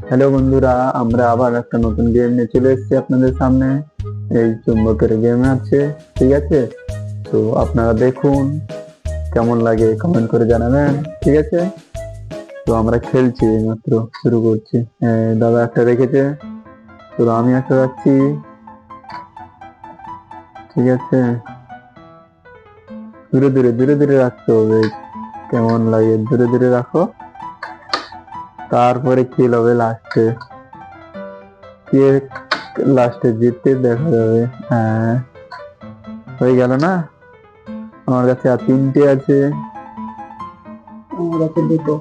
Hello বন্ধুরা, আমরা আবার একটা নতুন গেম নিয়ে চলে এসেছি আপনাদের সামনে। এই চুম্বকের গেম আছে, ঠিক আছে? তো আপনারা দেখুন, কেমন লাগে কমেন্ট করে জানাবেন, ঠিক আছে? তো আমরা খেলছি, মাত্র শুরু করছি। দাদা একটা রেখেছে, তো আমি একটা রাখছি, ঠিক আছে? দূরে দূরে দূরে দূরে রাখতে হবে, কেমন লাগে দূরে দূরে রাখো। তারপরে খেল হবে লাস্টে, কে লাস্টে জিততে দেখা যাবে। হ্যাঁ, হয়ে গেল না? আমার কাছে আর তিনটে আছে। আমার কাছে দুটো।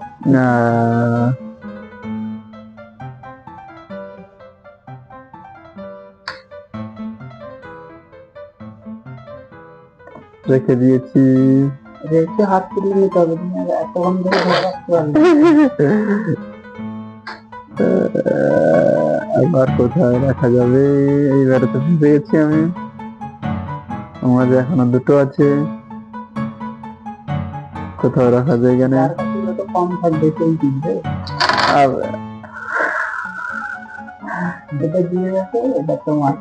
রেখে দিয়েছি। রেখে হাত তুলে নিতে হবে, তুমি এতক্ষণ ধরে ধরে রাখতে পারবে না। আবার কোথায় রাখা যাবে? এইবারে তো পেয়েছি আমি। আমাদের এখনো দুটো আছে, কোথাও রাখা যায় এখানে। যার কাছে যত কম থাকবে সেই জিতবে। আর এটা দিয়ে গেছে, এটা তোমার।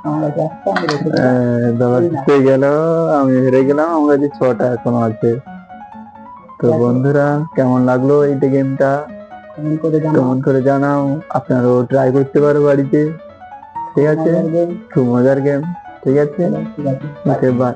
আমার কাছে একটা, আমি রেখে দিলাম। দাদা জিতে গেল, আমি হেরে গেলাম। আমার কাছে 6টা এখনো আছে। তো বন্ধুরা, কেমন লাগলো এইটা গেমটা? কমেন্ট করে জানাও। কমেন্ট করে জানাও। আপনারাও ট্রাই করতে পারো বাড়িতে, ঠিক আছে? মজার game। খুব মজার গেম, ঠিক আছে? ঠিক আছে। ওকে, বাই।